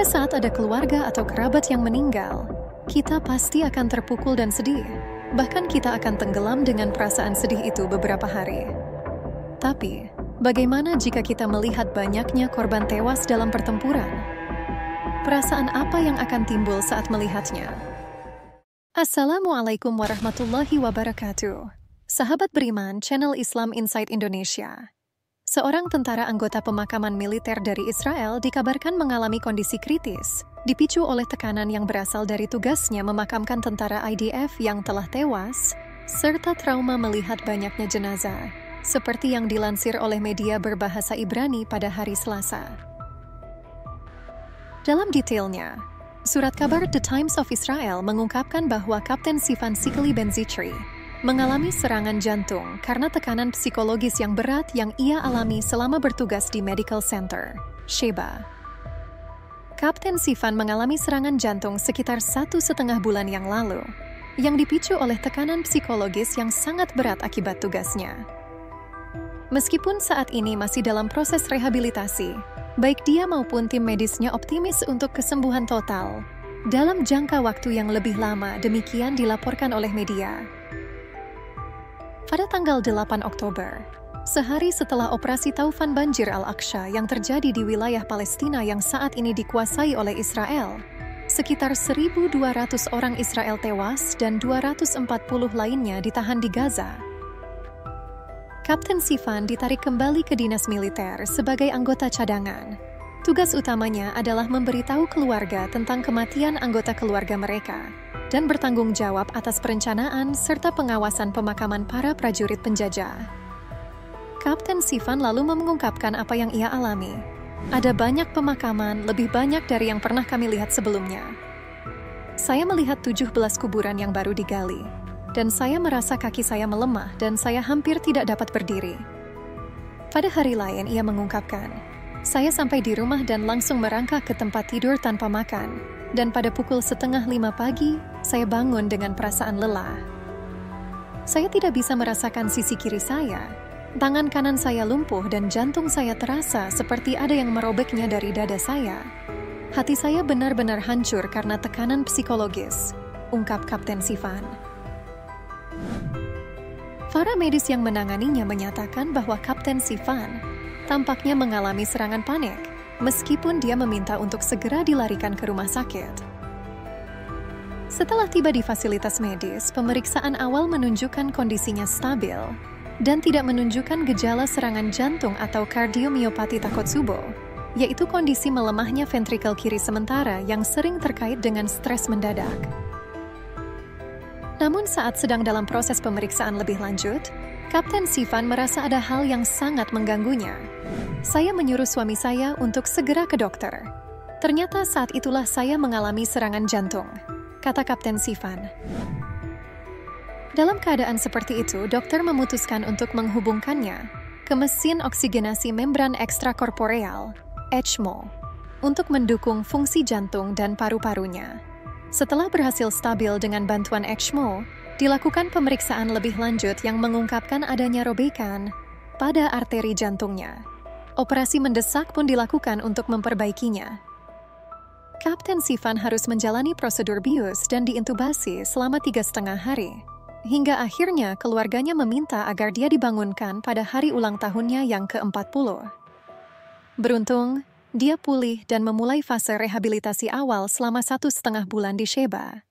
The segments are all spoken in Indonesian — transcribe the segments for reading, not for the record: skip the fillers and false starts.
Pada saat ada keluarga atau kerabat yang meninggal, kita pasti akan terpukul dan sedih. Bahkan kita akan tenggelam dengan perasaan sedih itu beberapa hari. Tapi, bagaimana jika kita melihat banyaknya korban tewas dalam pertempuran? Perasaan apa yang akan timbul saat melihatnya? Assalamualaikum warahmatullahi wabarakatuh. Sahabat beriman, channel Islam Insight Indonesia. Seorang tentara anggota pemakaman militer dari Israel dikabarkan mengalami kondisi kritis, dipicu oleh tekanan yang berasal dari tugasnya memakamkan tentara IDF yang telah tewas, serta trauma melihat banyaknya jenazah, seperti yang dilansir oleh media berbahasa Ibrani pada hari Selasa. Dalam detailnya, surat kabar The Times of Israel mengungkapkan bahwa Kapten Sivan Sikeli Ben-Zitri mengalami serangan jantung karena tekanan psikologis yang berat yang ia alami selama bertugas di Medical Center, Sheba. Kapten Sivan mengalami serangan jantung sekitar 1,5 bulan yang lalu, yang dipicu oleh tekanan psikologis yang sangat berat akibat tugasnya. Meskipun saat ini masih dalam proses rehabilitasi, baik dia maupun tim medisnya optimis untuk kesembuhan total dalam jangka waktu yang lebih lama, demikian dilaporkan oleh media. Pada tanggal 8 Oktober, sehari setelah operasi Taufan Banjir Al-Aqsa yang terjadi di wilayah Palestina yang saat ini dikuasai oleh Israel, sekitar 1.200 orang Israel tewas dan 240 lainnya ditahan di Gaza. Kapten Sivan ditarik kembali ke dinas militer sebagai anggota cadangan. Tugas utamanya adalah memberitahu keluarga tentang kematian anggota keluarga mereka dan bertanggung jawab atas perencanaan serta pengawasan pemakaman para prajurit penjajah. Kapten Sivan lalu mengungkapkan apa yang ia alami. Ada banyak pemakaman, lebih banyak dari yang pernah kami lihat sebelumnya. Saya melihat 17 kuburan yang baru digali, dan saya merasa kaki saya melemah dan saya hampir tidak dapat berdiri. Pada hari lain ia mengungkapkan, saya sampai di rumah dan langsung merangkak ke tempat tidur tanpa makan, dan pada pukul 4:30 pagi, saya bangun dengan perasaan lelah. Saya tidak bisa merasakan sisi kiri saya. Tangan kanan saya lumpuh dan jantung saya terasa seperti ada yang merobeknya dari dada saya. Hati saya benar-benar hancur karena tekanan psikologis, ungkap Kapten Sivan. Para medis yang menanganinya menyatakan bahwa Kapten Sivan tampaknya mengalami serangan panik, meskipun dia meminta untuk segera dilarikan ke rumah sakit. Setelah tiba di fasilitas medis, pemeriksaan awal menunjukkan kondisinya stabil dan tidak menunjukkan gejala serangan jantung atau kardiomiopati Takotsubo, yaitu kondisi melemahnya ventrikel kiri sementara yang sering terkait dengan stres mendadak. Namun saat sedang dalam proses pemeriksaan lebih lanjut, Kapten Sivan merasa ada hal yang sangat mengganggunya. Saya menyuruh suami saya untuk segera ke dokter. Ternyata saat itulah saya mengalami serangan jantung, kata Kapten Sivan. Dalam keadaan seperti itu, dokter memutuskan untuk menghubungkannya ke mesin oksigenasi membran ekstrakorporeal, ECMO, untuk mendukung fungsi jantung dan paru-parunya. Setelah berhasil stabil dengan bantuan ECMO, dilakukan pemeriksaan lebih lanjut yang mengungkapkan adanya robekan pada arteri jantungnya. Operasi mendesak pun dilakukan untuk memperbaikinya. Kapten Sivan harus menjalani prosedur bius dan diintubasi selama 3,5 hari. Hingga akhirnya keluarganya meminta agar dia dibangunkan pada hari ulang tahunnya yang ke-40. Beruntung, dia pulih dan memulai fase rehabilitasi awal selama 1,5 bulan di Sheba.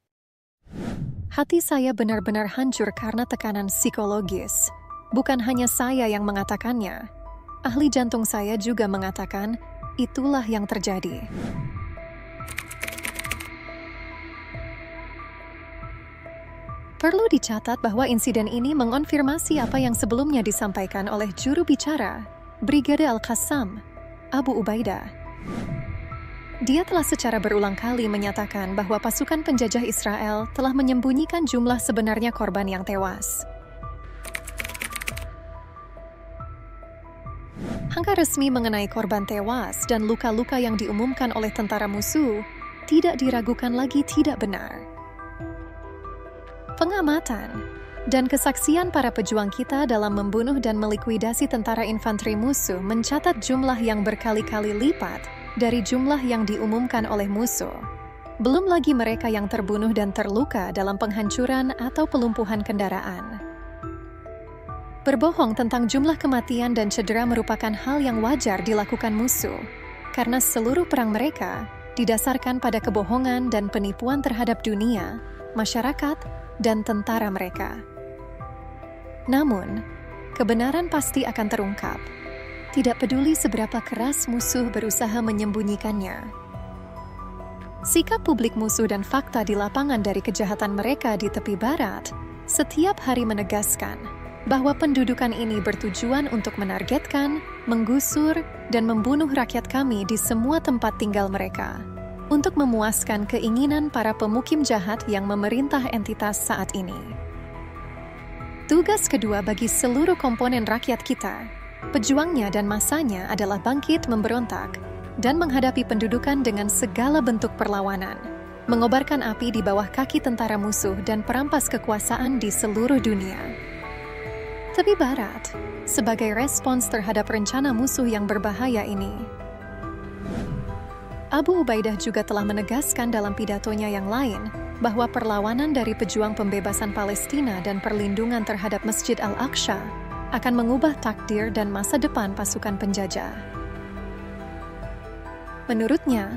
Hati saya benar-benar hancur karena tekanan psikologis. Bukan hanya saya yang mengatakannya. Ahli jantung saya juga mengatakan, itulah yang terjadi. Perlu dicatat bahwa insiden ini mengonfirmasi apa yang sebelumnya disampaikan oleh juru bicara, Brigade Al-Qassam, Abu Ubaidah. Dia telah secara berulang kali menyatakan bahwa pasukan penjajah Israel telah menyembunyikan jumlah sebenarnya korban yang tewas. Angka resmi mengenai korban tewas dan luka-luka yang diumumkan oleh tentara musuh tidak diragukan lagi tidak benar. Pengamatan dan kesaksian para pejuang kita dalam membunuh dan melikuidasi tentara infanteri musuh mencatat jumlah yang berkali-kali lipat dari jumlah yang diumumkan oleh musuh. Belum lagi mereka yang terbunuh dan terluka dalam penghancuran atau pelumpuhan kendaraan. Berbohong tentang jumlah kematian dan cedera merupakan hal yang wajar dilakukan musuh, karena seluruh perang mereka didasarkan pada kebohongan dan penipuan terhadap dunia, masyarakat, dan tentara mereka. Namun, kebenaran pasti akan terungkap. Tidak peduli seberapa keras musuh berusaha menyembunyikannya. Sikap publik musuh dan fakta di lapangan dari kejahatan mereka di tepi barat setiap hari menegaskan bahwa pendudukan ini bertujuan untuk menargetkan, menggusur, dan membunuh rakyat kami di semua tempat tinggal mereka, untuk memuaskan keinginan para pemukim jahat yang memerintah entitas saat ini. Tugas kedua bagi seluruh komponen rakyat kita, pejuangnya dan masanya adalah bangkit memberontak dan menghadapi pendudukan dengan segala bentuk perlawanan, mengobarkan api di bawah kaki tentara musuh dan perampas kekuasaan di seluruh dunia. Tepi Barat, sebagai respons terhadap rencana musuh yang berbahaya ini, Abu Ubaidah juga telah menegaskan dalam pidatonya yang lain bahwa perlawanan dari pejuang pembebasan Palestina dan perlindungan terhadap Masjid Al-Aqsa akan mengubah takdir dan masa depan pasukan penjajah. Menurutnya,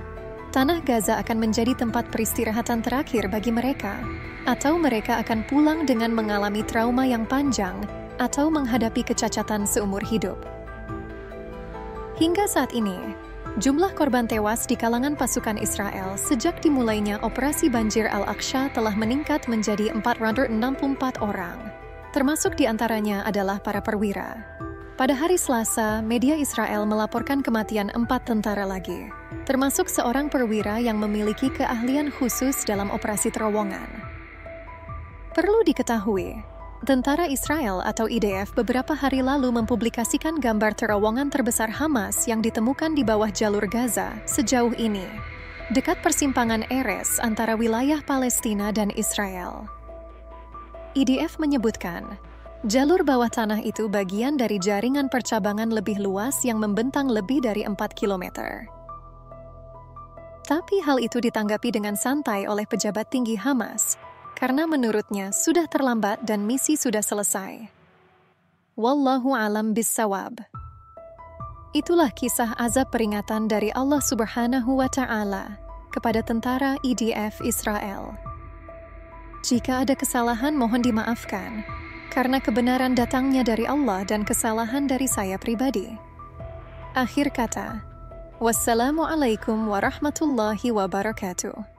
Tanah Gaza akan menjadi tempat peristirahatan terakhir bagi mereka, atau mereka akan pulang dengan mengalami trauma yang panjang atau menghadapi kecacatan seumur hidup. Hingga saat ini, jumlah korban tewas di kalangan pasukan Israel sejak dimulainya operasi banjir Al-Aqsa telah meningkat menjadi 464 orang, termasuk diantaranya adalah para perwira. Pada hari Selasa, media Israel melaporkan kematian 4 tentara lagi, termasuk seorang perwira yang memiliki keahlian khusus dalam operasi terowongan. Perlu diketahui, tentara Israel atau IDF beberapa hari lalu mempublikasikan gambar terowongan terbesar Hamas yang ditemukan di bawah jalur Gaza sejauh ini, dekat persimpangan Erez antara wilayah Palestina dan Israel. IDF menyebutkan, jalur bawah tanah itu bagian dari jaringan percabangan lebih luas yang membentang lebih dari 4 kilometer. Tapi hal itu ditanggapi dengan santai oleh pejabat tinggi Hamas, karena menurutnya sudah terlambat dan misi sudah selesai. Wallahu alam bissawab. Itulah kisah azab peringatan dari Allah Subhanahu wa Ta'ala kepada tentara IDF Israel. Jika ada kesalahan mohon dimaafkan, karena kebenaran datangnya dari Allah dan kesalahan dari saya pribadi. Akhir kata, wassalamualaikum warahmatullahi wabarakatuh.